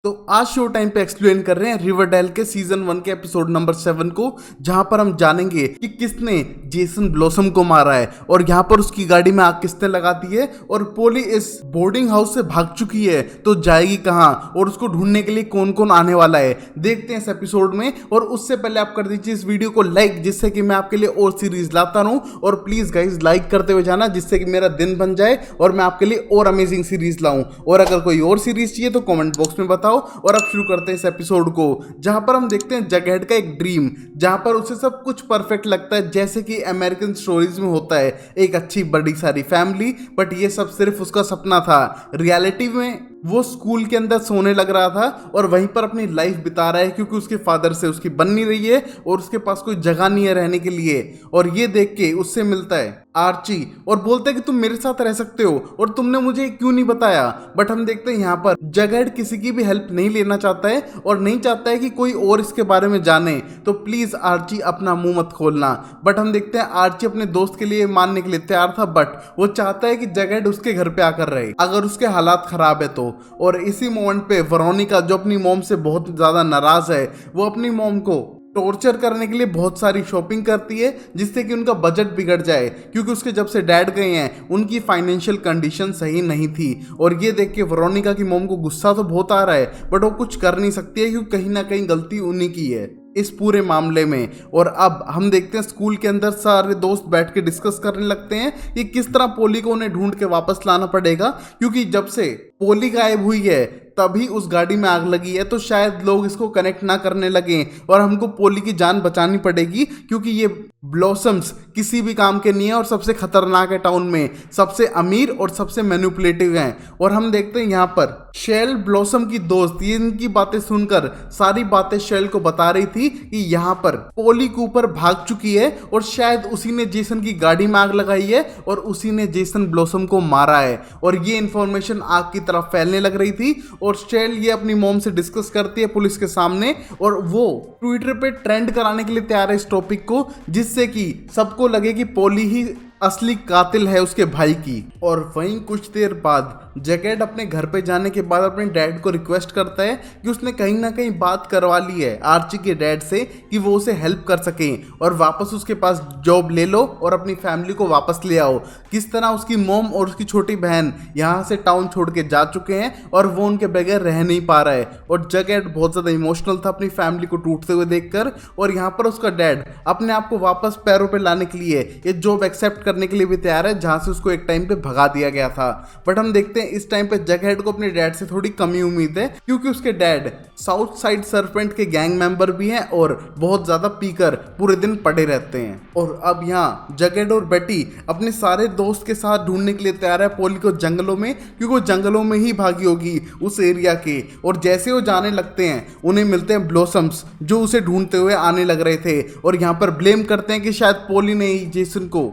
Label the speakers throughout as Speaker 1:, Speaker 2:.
Speaker 1: तो आज show time पे एक्सप्लेन कर रहे हैं रिवरडेल के सीजन 1 के एपिसोड नंबर 7 को, जहां पर हम जानेंगे कि किसने जेसन ब्लॉसम को मारा है और यहां पर उसकी गाड़ी में आग किसने लगा दी है और पोली इस बोर्डिंग हाउस से भाग चुकी है तो जाएगी कहां और उसको ढूंढने के लिए कौन कौन आने वाला है, देखते हैं इस एपिसोड में। और उससे पहले आप कर दीजिए इस वीडियो को लाइक, जिससे कि मैं आपके लिए और सीरीज लाता रहूं। और प्लीज गाइज लाइक करते हुए जाना, जिससे कि मेरा दिन बन जाए और मैं आपके लिए और अमेजिंग सीरीज लाऊं। और अगर कोई और सीरीज चाहिए तो कमेंट बॉक्स में बताओ। और अब शुरू करते हैं इस एपिसोड को, जहां पर हम देखते हैं जगहेड का एक ड्रीम, जहां पर उसे सब कुछ परफेक्ट लगता है जैसे कि अमेरिकन स्टोरीज में होता है, एक अच्छी बड़ी सारी फैमिली। बट ये सब सिर्फ उसका सपना था। रियलिटी में वो स्कूल के अंदर सोने लग रहा था और वहीं पर अपनी लाइफ बिता रहा है, क्योंकि उसके फादर से उसकी बन नहीं रही है और उसके पास कोई जगह नहीं है रहने के लिए। और ये देख के उससे मिलता है आर्ची और बोलता है कि तुम मेरे साथ रह सकते हो और तुमने मुझे क्यों नहीं बताया। बट हम देखते हैं यहाँ पर जगहेड किसी की भी हेल्प नहीं लेना चाहता है और नहीं चाहता है कि कोई और इसके बारे में जाने। तो प्लीज आर्ची अपना मुंह मत खोलना। बट हम देखते हैं आर्ची अपने दोस्त के लिए मानने के लिए तैयार था, बट वो चाहता है कि जगहेड उसके घर पे आकर रहे अगर उसके हालात खराब है तो। और इसी मोमेंट पे वेरोनिका, जो अपनी मॉम से बहुत ज्यादा नाराज है, वो अपनी मॉम को टॉर्चर करने के लिए बहुत सारी शॉपिंग करती है, जिससे कि उनका बजट बिगड़ जाए, क्योंकि उसके जब से डैड गए हैं उनकी फाइनेंशियल कंडीशन सही नहीं थी। और ये देख के वेरोनिका की मॉम को गुस्सा तो बहुत आ रहा है, बट वो कुछ कर नहीं सकती है क्योंकि कहीं ना कहीं गलती उन्हीं की है इस पूरे मामले में। और अब हम देखते हैं स्कूल के अंदर सारे दोस्त बैठ के डिस्कस करने लगते हैं कि किस तरह पोली को उन्हें ढूंढ के वापस लाना पड़ेगा, क्योंकि जब से पोली गायब हुई है तभी उस गाड़ी में आग लगी है। तो शायद लोग इसको कनेक्ट ना करने लगे और हमको पोली की जान बचानी पड़ेगी, क्योंकि ये ब्लॉसम्स किसी भी काम के नहीं है और सबसे खतरनाक है टाउन में, सबसे अमीर और सबसे मैनिपुलेटिव हैं। और हम देखते हैं यहाँ पर शेल ब्लॉसम की दोस्त ये इनकी बातें सुनकर सारी बातें शेल को बता रही थी कि यहाँ पर पोली कूपर भाग चुकी है और शायद उसी ने जेसन की गाड़ी में आग लगाई है और उसी ने जेसन ब्लॉसम को मारा है। और ये इंफॉर्मेशन आग की तरफ फैलने लग रही थी और शेल ये अपनी मॉम से डिस्कस करती है पुलिस के सामने और वो ट्विटर पे ट्रेंड कराने के लिए तैयार है इस टॉपिक को, जिससे कि सबको लगे कि पोली ही असली कातिल है उसके भाई की। और वहीं कुछ देर बाद जगहेड अपने घर पे जाने के बाद अपने डैड को रिक्वेस्ट करता है कि उसने कहीं ना कहीं बात करवा ली है आर्ची के डैड से कि वो उसे हेल्प कर सके और वापस उसके पास जॉब ले लो और अपनी फैमिली को वापस ले आओ। किस तरह उसकी मॉम और उसकी छोटी बहन यहाँ से टाउन छोड़ के जा चुके हैं और वो उनके बगैर रह नहीं पा रहा है। और जगहेड बहुत ज़्यादा इमोशनल था अपनी फैमिली को टूटते हुए देखकर। और यहाँ पर उसका डैड अपने आप को वापस पैरों पर लाने के लिए ये जॉब एक्सेप्ट करने के लिए भी तैयार है, जहां से उसको एक टाइम पे भगा दिया गया था। बट हम देखते हैं इस टाइम पे जगहेड को अपने डैड से थोड़ी कमी उम्मीद है, क्योंकि उसके डैड साउथ साइड सर्पेंट के गैंग मेंबर भी हैं और बहुत ज्यादा पीकर पूरे दिन पड़े रहते हैं। और अब यहाँ जगहेड और बेटी अपने सारे दोस्त के साथ ढूंढने के लिए तैयार है पोली को जंगलों में, क्योंकि वो जंगलों में ही भागी होगी उस एरिया के। और जैसे वो जाने लगते हैं उन्हें मिलते हैं ब्लॉसम्स, जो उसे ढूंढते हुए आने लग रहे थे और यहाँ पर ब्लेम करते हैं कि शायद पोली ने ही जेसन को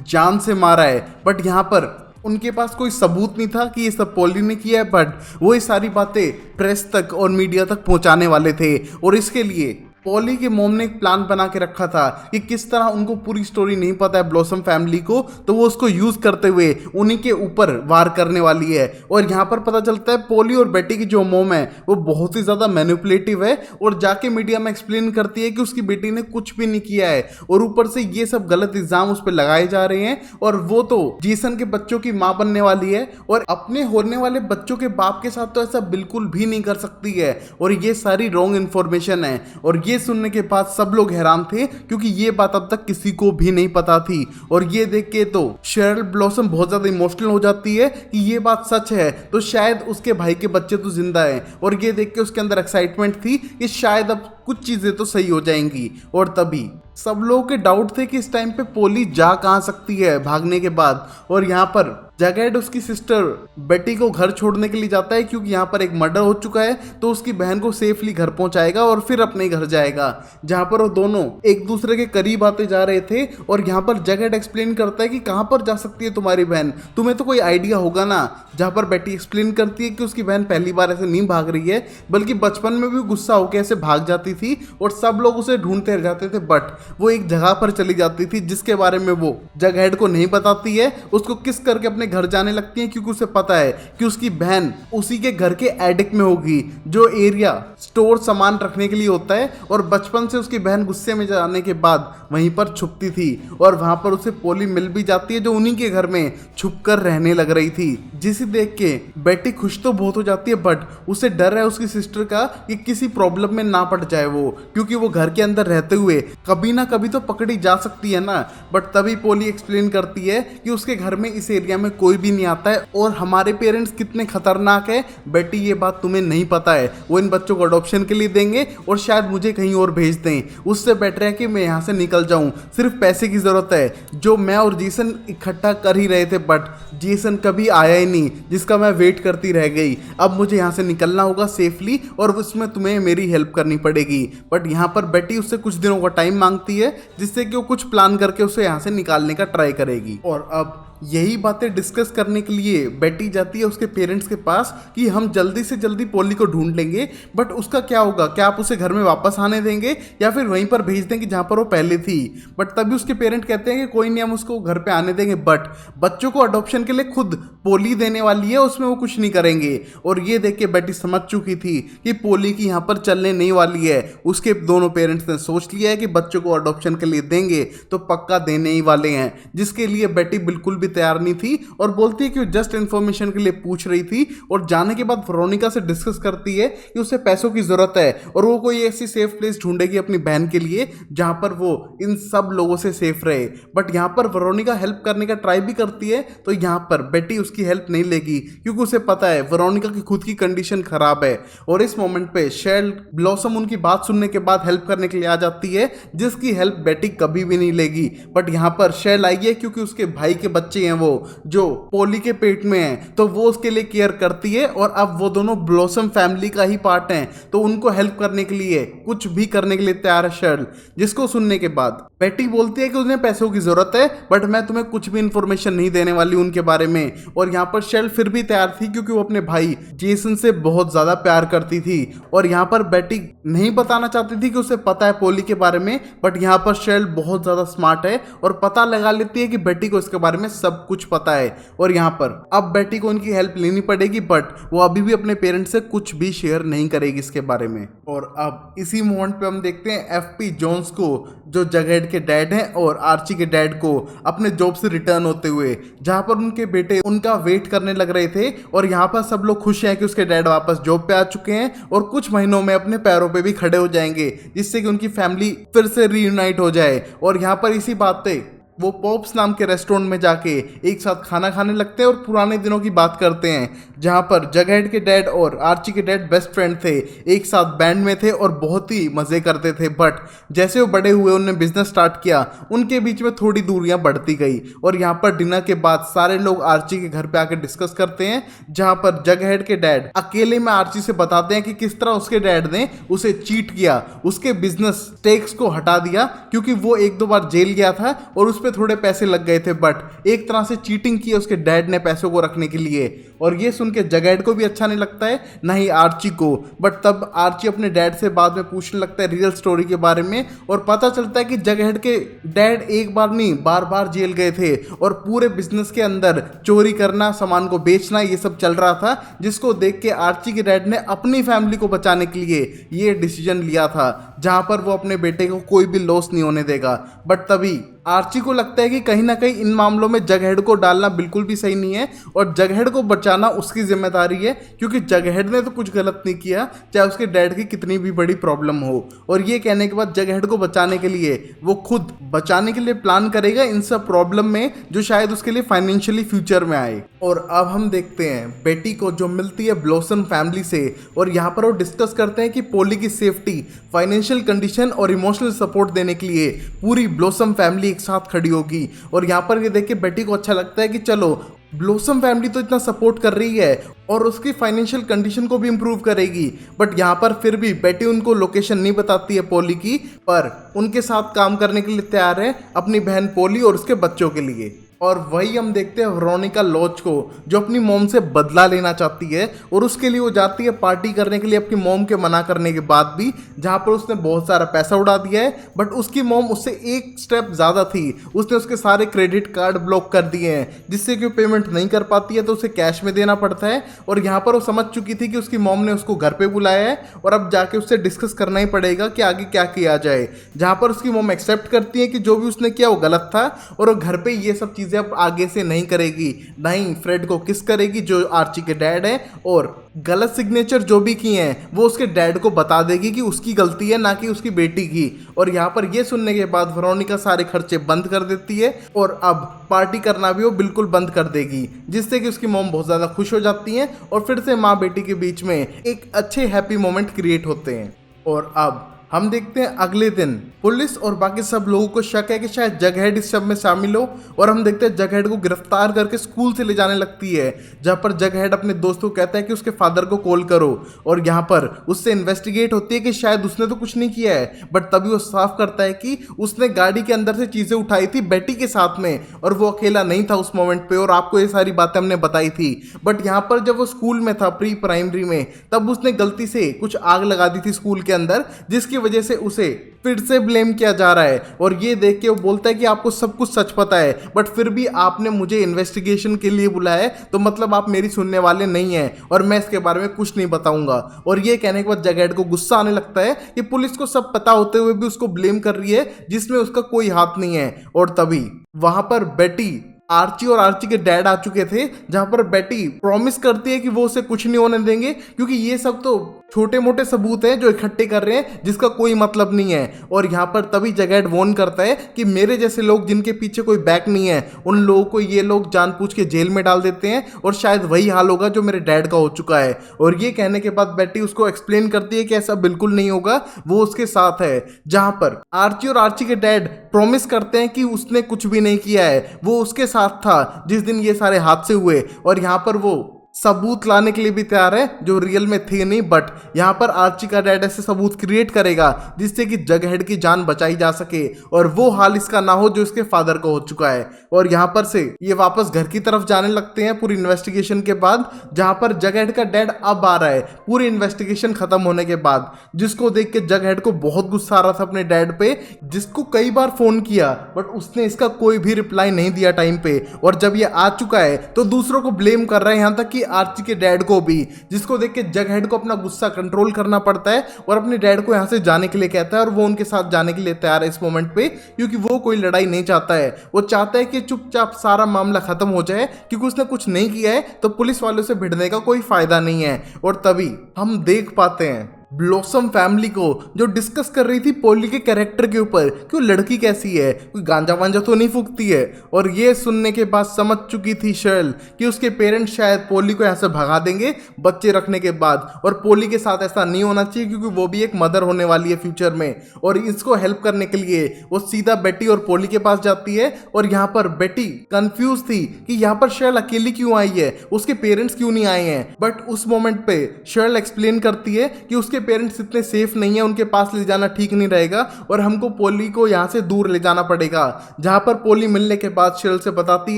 Speaker 1: जान से मारा है। बट यहाँ पर उनके पास कोई सबूत नहीं था कि ये सब पोली ने किया है, बट वो ये सारी बातें प्रेस तक और मीडिया तक पहुंचाने वाले थे। और इसके लिए पोली के मॉम ने एक प्लान बना के रखा था कि किस तरह उनको पूरी स्टोरी नहीं पता है ब्लॉसम फैमिली को, तो वो उसको यूज करते हुए उन्हीं के ऊपर वार करने वाली है। और यहाँ पर पता चलता है पोली और बेटी की जो मॉम है वो बहुत ही ज्यादा मैनिपुलेटिव है और जाके मीडिया में एक्सप्लेन करती है कि उसकी बेटी ने कुछ भी नहीं किया है और ऊपर से ये सब गलत इल्जाम उस पर लगाए जा रहे हैं। और वो तो जेसन के बच्चों की माँ बनने वाली है और अपने होने वाले बच्चों के बाप के साथ तो ऐसा बिल्कुल भी नहीं कर सकती है। और ये सारी रॉन्ग इन्फॉर्मेशन है। और ये सुनने के बाद सब लोग हैरान थे, क्योंकि ये बात अब तक किसी को भी नहीं पता थी। और ये देख के तो शेरल ब्लॉसम बहुत ज्यादा इमोशनल हो जाती है कि ये बात सच है, तो शायद उसके भाई के बच्चे तो जिंदा हैं। और ये देख के उसके अंदर एक्साइटमेंट थी कि शायद अब कुछ चीजें तो सही हो जाएंगी। और तभी सब लोगों के डाउट थे कि इस टाइम पे पोली जा कहां सकती है भागने के बाद। और यहाँ पर जगहेड उसकी सिस्टर बेटी को घर छोड़ने के लिए जाता है, क्योंकि यहाँ पर एक मर्डर हो चुका है, तो उसकी बहन को सेफली घर पहुंचाएगा और फिर अपने घर जाएगा, जहां पर वो दोनों एक दूसरे के करीब आते जा रहे थे। और यहाँ पर जगहेड एक्सप्लेन करता है कि कहां पर जा सकती है तुम्हारी बहन, तुम्हें तो कोई आइडिया होगा ना। जहां पर बेटी एक्सप्लेन करती है कि उसकी बहन पहली बार ऐसे नहीं भाग रही है, बल्कि बचपन में भी गुस्सा होकर ऐसे भाग जाती थी और सब लोग उसे ढूंढते रह जाते थे, बट वो एक जगह पर चली जाती थी जिसके बारे में वो जगहेड को नहीं बताती है। उसको किस करके अपने घर जाने लगती है क्योंकि उसे पता है कि उसकी बहन उसी के घर के एडिक में होगी, जो एरिया स्टोर सामान रखने के लिए होता है। और बचपन से उसकी बहन गुस्से में जाने के बाद वहीं पर छुपती थी और वहां पर उसे पोली मिल भी जाती है, जो उन्हीं के घर में छुपकर रहने लग रही थी। जिसे देख के बेटी खुश तो बहुत हो जाती है, बट उसे डर है उसकी सिस्टर का कि किसी प्रॉब्लम में ना पड़ जाए वो, क्योंकि वो घर के अंदर रहते हुए कभी ना कभी तो पकड़ी जा सकती है ना। बट तभी पोली एक्सप्लेन करती है कि उसके घर में इस एरिया में कोई भी नहीं आता है और हमारे पेरेंट्स कितने खतरनाक है बेटी, ये बात तुम्हें नहीं पता है। वो इन बच्चों को अडॉप्शन के लिए देंगे और शायद मुझे कहीं और भेज दें। उससे बेटर है कि मैं यहाँ से निकल जाऊं, सिर्फ पैसे की जरूरत है, जो मैं और जेसन इकट्ठा कर ही रहे थे, बट जेसन कभी आया ही नहीं, जिसका मैं वेट करती रह गई। अब मुझे यहाँ से निकलना होगा सेफली और उसमें तुम्हें मेरी हेल्प करनी पड़ेगी। बट यहाँ पर बेटी उससे कुछ दिनों का टाइम मांगती है, जिससे कि वो कुछ प्लान करके उसे यहाँ से निकालने का ट्राई करेगी। और अब यही बातें डिस्कस करने के लिए बेटी जाती है उसके पेरेंट्स के पास कि हम जल्दी से जल्दी पोली को ढूंढ लेंगे, बट उसका क्या होगा, क्या आप उसे घर में वापस आने देंगे या फिर वहीं पर भेज देंगे जहां पर वो पहले थी। बट तभी उसके पेरेंट कहते हैं कि कोई नहीं, हम उसको घर पे आने देंगे, बट बच्चों को अडॉप्शन के लिए खुद पोली देने वाली है, उसमें वो कुछ नहीं करेंगे। और ये देख के बेटी समझ चुकी थी कि पोली की यहाँ पर चलने नहीं वाली है। उसके दोनों पेरेंट्स ने सोच लिया है कि बच्चों को अडॉप्शन के लिए देंगे तो पक्का देने ही वाले हैं, जिसके लिए बेटी बिल्कुल भी तैयार नहीं थी और बोलती है कि वो जस्ट इंफॉर्मेशन के लिए पूछ रही थी। और जाने के बाद वेरोनिका से डिस्कस करती है कि उसे पैसों की जरूरत है और वो कोई ऐसी सेफ प्लेस ढूंढेगी अपनी बहन के लिए जहां पर वो इन सब लोगों से सेफ रहे। बट यहां पर वेरोनिका हेल्प करने का ट्राई भी करती है, तो यहां पर बेटी उसकी हेल्प नहीं लेगी क्योंकि उसे पता है वेरोनिका की खुद की कंडीशन खराब है। और इस मोमेंट पे शेल ब्लॉसम उनकी बात सुनने के बाद हेल्प करने के लिए आ जाती है, जिसकी हेल्प बेटी कभी भी नहीं लेगी। बट यहां पर शेल आई है क्योंकि उसके भाई के बच्चे हैं वो, जो पोली के पेट में है, तो वो उसके लिए केयर करती है। और अब वो दोनों ब्लॉसम फैमिली का ही पार्ट हैं, तो उनको हेल्प करने के लिए कुछ भी करने के लिए तैयार है शेल। जिसको सुनने के बाद बेटी बोलती है कि उन्हें पैसों की जरूरत है, बट मैं तुम्हें कुछ भी इंफॉर्मेशन नहीं देने वाली उनके बारे में। और यहाँ पर शेल फिर भी तैयार थी क्योंकि वो अपने भाई जेसन से बहुत ज्यादा प्यार करती थी। और यहाँ पर बेटी नहीं बताना चाहती थी कि उसे पता है पोली के बारे में, बट यहाँ पर शेल बहुत ज्यादा स्मार्ट है और पता लगा लेती है कि बेटी को इसके बारे में सब कुछ पता है। और यहाँ पर अब बेटी को उनकी हेल्प लेनी पड़ेगी, बट वो अभी भी अपने पेरेंट्स से कुछ भी शेयर नहीं करेगी इसके बारे में। और अब इसी मोमेंट पे हम देखते हैं एफपी जोन्स को, जो जगहेड के डैड हैं, और आर्ची के डैड को अपने जॉब से रिटर्न होते हुए, जहां पर उनके बेटे उनका वेट करने लग रहे थे। और यहाँ पर सब लोग खुश हैं कि उसके डैड वापस जॉब पे आ चुके हैं और कुछ महीनों में अपने पैरों पे भी खड़े हो जाएंगे, जिससे कि उनकी फैमिली फिर से रीयूनाइट हो जाए। और यहाँ पर इसी बात पे वो पॉप्स नाम के रेस्टोरेंट में जाके एक साथ खाना खाने लगते हैं और पुराने दिनों की बात करते हैं, जहां पर जगहेड के डैड और आर्ची के डैड बेस्ट फ्रेंड थे, एक साथ बैंड में थे और बहुत ही मजे करते थे। बट जैसे वो बड़े हुए, उन्होंने बिजनेस स्टार्ट किया, उनके बीच में थोड़ी दूरियां बढ़ती गई। और यहाँ पर डिनर के बाद सारे लोग आर्ची के घर पे आके डिस्कस करते हैं, जहां पर जगहेड के डैड अकेले में आर्ची से बताते हैं कि किस तरह उसके डैड ने उसे चीट किया, उसके बिजनेस स्टेक्स को हटा दिया, क्योंकि वो एक दो बार जेल गया था और उस थोड़े पैसे लग गए थे। बट एक तरह से चीटिंग की उसके डैड ने पैसों को रखने के लिए। और ये सुन के जगहेड को भी अच्छा नहीं लगता है, ना ही आर्ची को। बट तब आर्ची अपने डैड से बाद में पूछने लगता है रियल स्टोरी के बारे में, और पता चलता है कि जगहेड के डैड एक बार नहीं बार बार जेल गए थे और पूरे बिजनेस के अंदर चोरी करना, सामान को बेचना, ये सब चल रहा था, जिसको देख के आर्ची के डैड ने अपनी फैमिली को बचाने के लिए ये डिसीजन लिया था, जहां पर वो अपने बेटे को कोई भी लॉस नहीं होने देगा। बट तभी आर्ची को लगता है कि कहीं ना कहीं इन मामलों में जगहेड को डालना बिल्कुल भी सही नहीं है और जगहेड को बचाना उसकी जिम्मेदारी है, क्योंकि जगहेड ने तो कुछ गलत नहीं किया, चाहे उसके डैड की कितनी भी बड़ी प्रॉब्लम हो। और ये कहने के बाद जगहेड को बचाने के लिए वो खुद बचाने के लिए प्लान करेगा इन सब प्रॉब्लम में, जो शायद उसके लिए फाइनेंशियली फ्यूचर में आए। और अब हम देखते हैं बेटी को जो मिलती है ब्लॉसम फैमिली से, और यहाँ पर वो डिस्कस करते हैं कि पोली की सेफ्टी, फाइनेंशियल कंडीशन और इमोशनल सपोर्ट देने के लिए पूरी ब्लॉसम फैमिली एक साथ खड़ी होगी। और यहाँ पर ये देख के बेटी को अच्छा लगता है कि चलो ब्लॉसम फैमिली तो इतना सपोर्ट कर रही है और उसकी फाइनेंशियल कंडीशन को भी इम्प्रूव करेगी। बट यहाँ पर फिर भी बेटी उनको लोकेशन नहीं बताती है पोली की, पर उनके साथ काम करने के लिए तैयार है अपनी बहन पोली और उसके बच्चों के लिए। और वही हम देखते हैं वेरोनिका लॉच को, जो अपनी मॉम से बदला लेना चाहती है और उसके लिए वो जाती है पार्टी करने के लिए अपनी मॉम के मना करने के बाद भी, जहाँ पर उसने बहुत सारा पैसा उड़ा दिया है। बट उसकी मॉम उससे एक स्टेप ज़्यादा थी, उसने उसके सारे क्रेडिट कार्ड ब्लॉक कर दिए हैं, जिससे कि वो पेमेंट नहीं कर पाती है तो उसे कैश में देना पड़ता है। और यहाँ पर वो समझ चुकी थी कि उसकी मॉम ने उसको घर पे बुलाया है और अब जाके उससे डिस्कस करना ही पड़ेगा कि आगे क्या किया जाए। जहाँ पर उसकी मॉम एक्सेप्ट करती है कि जो भी उसने किया वो गलत था और वो घर पे ये सब चीज़ें अब आगे से नहीं करेगी, ना ही फ्रेड को किस करेगी जो आर्ची के डैड है, और गलत सिग्नेचर जो भी किए हैं वो उसके डैड को बता देगी कि उसकी गलती है ना कि उसकी बेटी की। और यहाँ पर ये सुनने के बाद वेरोनिका सारे खर्चे बंद कर देती है और अब पार्टी करना भी वो बिल्कुल बंद कर देगी, जिससे कि उसकी मॉम बहुत ज़्यादा खुश हो जाती हैं और फिर से माँ बेटी के बीच में एक अच्छे हैप्पी मोमेंट क्रिएट होते हैं। और अब हम देखते हैं अगले दिन पुलिस और बाकी सब लोगों को शक है कि शायद जगहेड इस सब में शामिल हो, और हम देखते हैं जगहेड को गिरफ्तार करके स्कूल से ले जाने लगती है, जहां पर जगहेड अपने दोस्त को कहता है कि उसके फादर को कॉल करो। और यहां पर उससे इन्वेस्टिगेट होती है कि शायद उसने तो कुछ नहीं किया है, बट तभी वो साफ करता है कि उसने गाड़ी के अंदर से चीजें उठाई थी बेटी के साथ में और वो अकेला नहीं था उस मोमेंट पे, और आपको ये सारी बातें हमने बताई थी। बट यहाँ पर जब वो स्कूल में था प्री प्राइमरी में, तब उसने गलती से कुछ आग लगा दी थी स्कूल के अंदर, जिसकी वजह से उसे फिर से ब्लेम किया जा रहा है। और ये देख के वो बोलता है कि आपको सब कुछ सच पता है, बट फिर भी आपने मुझे इन्वेस्टिगेशन के लिए बुलाया है, तो मतलब आप मेरी सुनने वाले नहीं हैं और मैं इसके बारे में कुछ नहीं बताऊंगा। और ये कहने के बाद जगहेड को गुस्सा आने लगता है कि पुलिस को सब पता होते हुए भी उसको ब्लेम कर रही है जिसमें उसका कोई हाथ नहीं है। और तभी वहां पर बेटी, आर्ची और आर्ची के डैड आ चुके थे, जहां पर बेटी प्रॉमिस करती है कि वो उसे कुछ नहीं होने देंगे, क्योंकि ये सब तो छोटे मोटे सबूत हैं जो इकट्ठे कर रहे हैं जिसका कोई मतलब नहीं है। और यहाँ पर तभी जगहेड वॉर्न करता है कि मेरे जैसे लोग जिनके पीछे कोई बैक नहीं है, उन लोगों को ये लोग जानबूझ के जेल में डाल देते हैं, और शायद वही हाल होगा जो मेरे डैड का हो चुका है। और ये कहने के बाद बेटी उसको एक्सप्लेन करती है कि ऐसा बिल्कुल नहीं होगा, वो उसके साथ है। जहाँ पर आर्ची और आर्ची के डैड प्रॉमिस करते हैं कि उसने कुछ भी नहीं किया है, वो उसके साथ था जिस दिन ये सारे हादसे हुए। और यहाँ पर वो सबूत लाने के लिए भी तैयार है जो रियल में थे नहीं, बट यहाँ पर आर्ची का डैड ऐसे सबूत क्रिएट करेगा जिससे कि जगहेड की जान बचाई जा सके और वो हाल इसका ना हो जो इसके फादर को हो चुका है। और यहाँ पर से ये वापस घर की तरफ जाने लगते हैं पूरी इन्वेस्टिगेशन के बाद, जहाँ पर जगहेड का डैड अब आ रहा है पूरी इन्वेस्टिगेशन खत्म होने के बाद, जिसको देख के जगहेड को बहुत गुस्सा आ रहा था अपने डैड पे, जिसको कई बार फोन किया बट उसने इसका कोई भी रिप्लाई नहीं दिया टाइम पे। और जब ये आ चुका है तो दूसरों को ब्लेम कर रहा है, यहाँ तक कि आर्ची के डैड को भी, जिसको देख के जगहेड को अपना गुस्सा कंट्रोल करना पड़ता है और अपने डैड को यहाँ से जाने के लिए कहता है। और वो उनके साथ जाने के लिए तैयार है इस मोमेंट पे, क्योंकि वो कोई लड़ाई नहीं चाहता है। वो चाहता है कि चुपचाप सारा मामला खत्म हो जाए, क्योंकि उसने कुछ नहीं किया है तो पुलिस वालों से भिड़ने का कोई फायदा नहीं है। और तभी हम देख पाते हैं ब्लॉसम फैमिली को जो डिस्कस कर रही थी पोली के कैरेक्टर के ऊपर कि वो लड़की कैसी है, कोई गांजा वांजा तो नहीं फूकती है। और ये सुनने के बाद समझ चुकी थी शर्ल कि उसके पेरेंट्स शायद पोली को यहाँ से भगा देंगे बच्चे रखने के बाद, और पोली के साथ ऐसा नहीं होना चाहिए क्योंकि वो भी एक मदर होने वाली है फ्यूचर में। और इसको हेल्प करने के लिए वो सीधा बेटी और पोली के पास जाती है। और यहाँ पर बेटी कंफ्यूज थी कि यहाँ पर शर्ल अकेली क्यों आई है, उसके पेरेंट्स क्यों नहीं आए हैं। बट उस मोमेंट पे शर्ल एक्सप्लेन करती है कि उसके पेरेंट्स इतने सेफ नहीं है, उनके पास ले जाना ठीक नहीं रहेगा और हमको पोली को यहाँ से दूर ले जाना पड़ेगा। जहाँ पर पोली मिलने के बाद शर्ल से बताती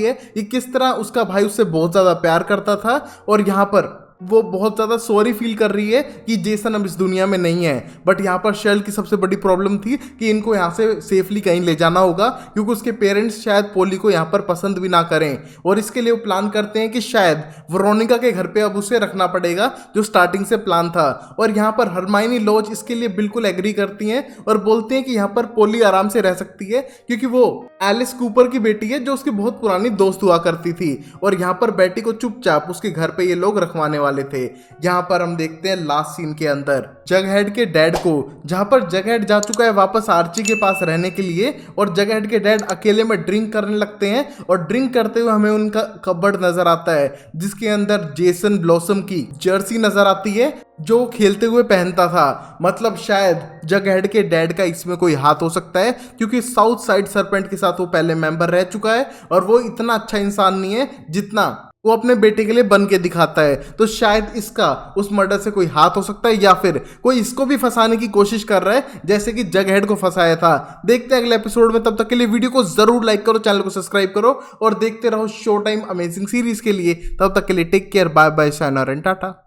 Speaker 1: है कि किस तरह उसका भाई उससे बहुत ज्यादा प्यार करता था, और यहाँ पर वो बहुत ज़्यादा सॉरी फील कर रही है कि जेसन अब इस दुनिया में नहीं है। बट यहाँ पर शर्ल की सबसे बड़ी प्रॉब्लम थी कि इनको यहाँ से सेफली कहीं ले जाना होगा, क्योंकि उसके पेरेंट्स शायद पोली को यहाँ पर पसंद भी ना करें। और इसके लिए वो प्लान करते हैं कि शायद वेरोनिका के घर पे अब उसे रखना पड़ेगा, जो स्टार्टिंग से प्लान था। और यहाँ पर हरमाइनी लॉज इसके लिए बिल्कुल एग्री करती हैं और बोलते हैं कि यहाँ पर पोली आराम से रह सकती है, क्योंकि वो एलिस कूपर की बेटी है जो उसकी बहुत पुरानी दोस्त हुआ करती थी। और यहाँ पर बेटी को चुपचाप उसके घर पे ये लोग रखवाने वाले थे। यहाँ पर हम देखते हैं लास्ट सीन के अंदर जगहेड के डैड को, जहाँ पर जगहेड जा चुका है वापस आर्ची के पास रहने के लिए, और जगहेड के डैड अकेले में ड्रिंक करने लगते हैं। और ड्रिंक करते हुए हमें उनका कबर्ड नजर आता है जिसके अंदर जेसन ब्लॉसम की जर्सी नजर आती है जो खेलते हुए पहनता था। मतलब शायद जगहेड के डैड का इसमें कोई हाथ हो सकता है, क्योंकि साउथ साइड सरपेंट के साथ वो पहले मेंबर रह चुका है और वो इतना अच्छा इंसान नहीं है जितना वो अपने बेटे के लिए बन के दिखाता है। तो शायद इसका उस मर्डर से कोई हाथ हो सकता है, या फिर कोई इसको भी फंसाने की कोशिश कर रहा है जैसे कि जगहेड को फंसाया था। देखते हैं अगले एपिसोड में, तब तक के लिए वीडियो को जरूर लाइक करो, चैनल को सब्सक्राइब करो और देखते रहो शो टाइम अमेजिंग सीरीज के लिए। तब तक के लिए take care, bye bye, sayonara and Tata.